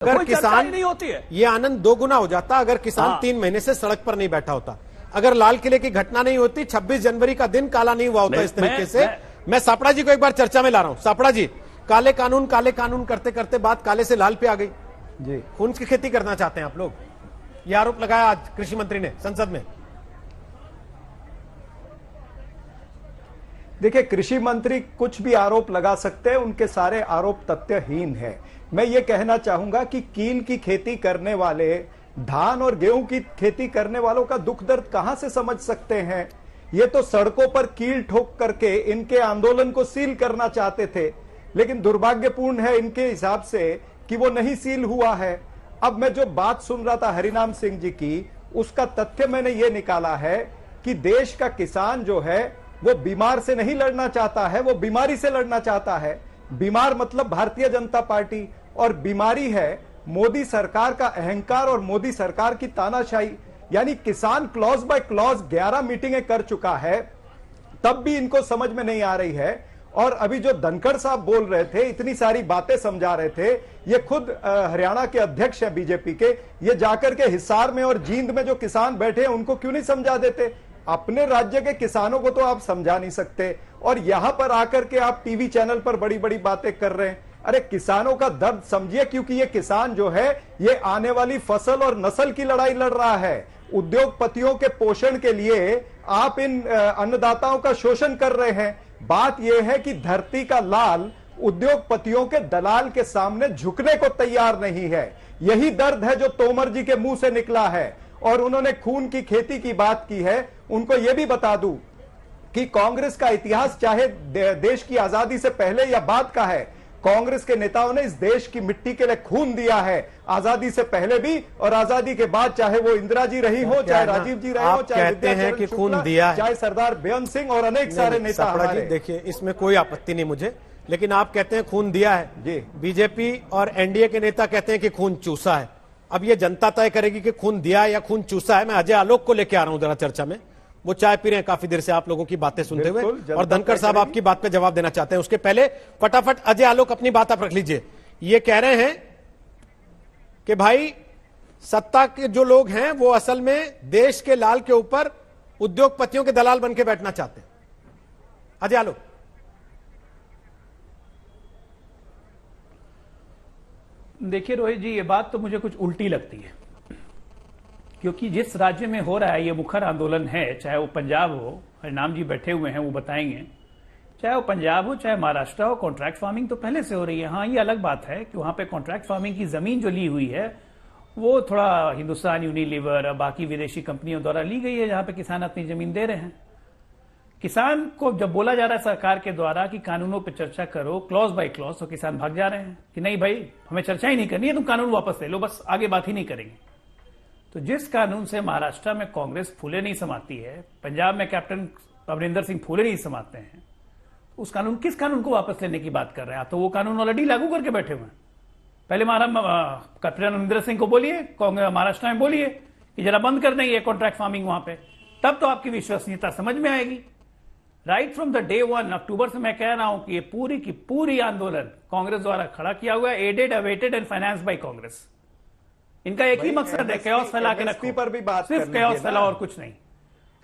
अगर किसान नहीं होती है, ये आनंद दो गुना हो जाता अगर किसान 3 महीने से सड़क पर नहीं बैठा होता, अगर लाल किले की घटना नहीं होती, 26 जनवरी का दिन काला नहीं हुआ होता इस तरीके से। मैं सापड़ा जी को एक बार चर्चा में ला रहा हूं। सापड़ा जी, काले कानून करते करते बात काले से लाल पे आ गई जी। खून की खेती करना चाहते हैं आप लोग, ये आरोप लगाया आज कृषि मंत्री ने संसद में। देखिए, कृषि मंत्री कुछ भी आरोप लगा सकते हैं, उनके सारे आरोप तथ्यहीन हैं। मैं ये कहना चाहूंगा कि कील की खेती करने वाले, धान और गेहूं की खेती करने वालों का दुख दर्द कहां से समझ सकते हैं। ये तो सड़कों पर कील ठोक करके इनके आंदोलन को सील करना चाहते थे, लेकिन दुर्भाग्यपूर्ण है इनके हिसाब से कि वो नहीं सील हुआ है। अब मैं जो बात सुन रहा था हरिनाम सिंह जी की, उसका तथ्य मैंने ये निकाला है कि देश का किसान जो है वो बीमार से नहीं लड़ना चाहता है, वो बीमारी से लड़ना चाहता है। बीमार मतलब भारतीय जनता पार्टी, और बीमारी है मोदी सरकार का अहंकार और मोदी सरकार की तानाशाही। यानी किसान क्लॉज बाय क्लॉज 11 मीटिंगें कर चुका है, तब भी इनको समझ में नहीं आ रही है। और अभी जो धनखड़ साहब बोल रहे थे, इतनी सारी बातें समझा रहे थे, ये खुद हरियाणा के अध्यक्ष हैं बीजेपी के, ये जाकर के हिसार में और जींद में जो किसान बैठे हैं उनको क्यों नहीं समझा देते। अपने राज्य के किसानों को तो आप समझा नहीं सकते, और यहां पर आकर के आप टीवी चैनल पर बड़ी बड़ी बातें कर रहे हैं। अरे किसानों का दर्द समझिए, क्योंकि ये किसान जो है ये आने वाली फसल और नस्ल की लड़ाई लड़ रहा है। उद्योगपतियों के पोषण के लिए आप इन अन्नदाताओं का शोषण कर रहे हैं। बात यह है कि धरती का लाल उद्योगपतियों के दलाल के सामने झुकने को तैयार नहीं है। यही दर्द है जो तोमर जी के मुंह से निकला है। और उन्होंने खून की खेती की बात की है। उनको यह भी बता दूं कि कांग्रेस का इतिहास चाहे देश की आजादी से पहले या बाद का है, कांग्रेस के नेताओं ने इस देश की मिट्टी के लिए खून दिया है, आजादी से पहले भी और आजादी के बाद, चाहे वो इंदिरा जी रही हो, चाहे राजीव जी रहे हो, चाहे कहते हैं कि खून दिया है, चाहे सरदार बेअंत सिंह और अनेक सारे नेता हमारे। देखिए, इसमें कोई आपत्ति नहीं मुझे, लेकिन आप कहते हैं खून दिया है जी। बीजेपी और एनडीए के नेता कहते हैं कि खून चूसा है। अब ये जनता तय करेगी कि खून दिया है या खून चूसा है। मैं अजय आलोक को लेकर आ रहा हूं जरा चर्चा में, वो चाय पी रहे हैं काफी देर से आप लोगों की बातें सुनते हुए, और धनखड़ साहब आपकी बात पे जवाब देना चाहते हैं। उसके पहले फटाफट अजय आलोक अपनी बात आप रख लीजिए। ये कह रहे हैं कि भाई सत्ता के जो लोग हैं वो असल में देश के लाल के ऊपर उद्योगपतियों के दलाल बन के बैठना चाहते हैं। अजय आलोक। देखिए रोहित जी, ये बात तो मुझे कुछ उल्टी लगती है, क्योंकि जिस राज्य में हो रहा है ये मुखर आंदोलन है, चाहे वो पंजाब हो, हरिनाम जी बैठे हुए हैं वो बताएंगे, चाहे वो पंजाब हो चाहे महाराष्ट्र हो, कॉन्ट्रैक्ट फार्मिंग तो पहले से हो रही है। हाँ, ये अलग बात है कि वहां पे कॉन्ट्रैक्ट फार्मिंग की जमीन जो ली हुई है वो थोड़ा हिंदुस्तान यूनिलीवर और बाकी विदेशी कंपनियों द्वारा ली गई है, जहां पे किसान अपनी जमीन दे रहे हैं। किसान को जब बोला जा रहा है सरकार के द्वारा कि कानूनों पर चर्चा करो क्लॉज बाय क्लॉज, तो किसान भाग जा रहे हैं कि नहीं भाई, हमें चर्चा ही नहीं करनी है, तुम कानून वापस ले लो, बस आगे बात ही नहीं करेंगे। तो जिस कानून से महाराष्ट्र में कांग्रेस फूले नहीं समाती है, पंजाब में कैप्टन अमरिंदर सिंह फूले नहीं समाते हैं, उस कानून, किस कानून को वापस लेने की बात कर रहे हैं आप? तो वो कानून ऑलरेडी लागू करके बैठे हुए हैं। पहले कैप्टन अमरिंदर सिंह को बोलिए, कांग्रेस महाराष्ट्र में बोलिए कि जरा बंद कर देंगे कॉन्ट्रैक्ट फार्मिंग वहां पे, तब तो आपकी विश्वसनीयता समझ में आएगी। राइट फ्रॉम द डे 1 अक्टूबर से मैं कह रहा हूं कि ये पूरी की पूरी आंदोलन कांग्रेस द्वारा खड़ा किया हुआ है, aided, abetted and finance by Congress. इनका एक ही मकसद है, कैओस फैला के रखो, पर भी बात सिर्फ कैओस फैला और कुछ नहीं।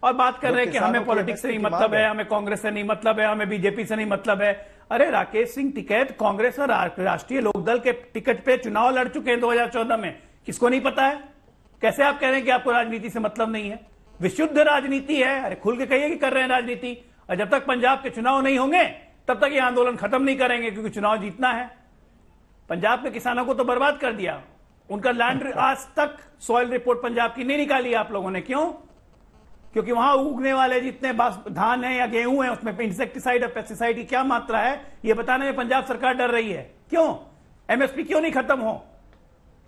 और बात कर रहे हैं कि हमें पॉलिटिक्स से नहीं मतलब है, हमें कांग्रेस से नहीं मतलब है, हमें बीजेपी से नहीं मतलब है। अरे राकेश सिंह टिकैत कांग्रेस और राष्ट्रीय लोकदल के टिकट पे चुनाव लड़ चुके हैं 2014 में, किसको नहीं पता है? कैसे आप कह रहे हैं कि आपको राजनीति से मतलब नहीं है? विशुद्ध राजनीति है। अरे खुल के कहिए कि कर रहे हैं राजनीति, और जब तक पंजाब के चुनाव नहीं होंगे तब तक ये आंदोलन खत्म नहीं करेंगे, क्योंकि चुनाव जीतना है। पंजाब के किसानों को तो बर्बाद कर दिया, उनका लैंड आज तक सॉइल रिपोर्ट पंजाब की नहीं निकाली आप लोगों ने। क्यों? क्योंकि वहां उगने वाले जितने धान है या गेहूं है उसमें इंसेक्टिसाइड और पेस्टिसाइड की क्या मात्रा है ये बताने में पंजाब सरकार डर रही है। क्यों? एमएसपी क्यों नहीं खत्म हो,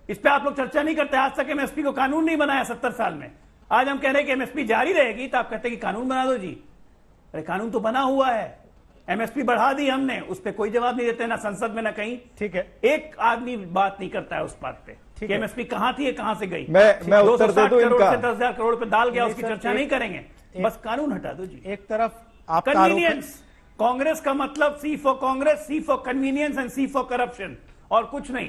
इस पर आप लोग चर्चा नहीं करते। आज तक एमएसपी को कानून नहीं बनाया 70 साल में। आज हम कह रहे हैं कि एमएसपी जारी रहेगी, तो आप कहते हैं कि कानून बना दो जी। अरे कानून तो बना हुआ है, एमएसपी बढ़ा दी हमने, उस पर कोई जवाब नहीं देते, ना संसद में ना कहीं। ठीक है, एक आदमी बात नहीं करता है उस बात पे कि एमएसपी कहां थी, कहां से गई। मैं उत्तर दे दूं इनका। 10,000 करोड़ पे डाल गया, उसकी चर्चा नहीं करेंगे, बस कानून हटा दो जी। एक तरफ आप कन्वीनियंस, कांग्रेस का मतलब C for Congress, C for convenience and C for corruption, और कुछ नहीं।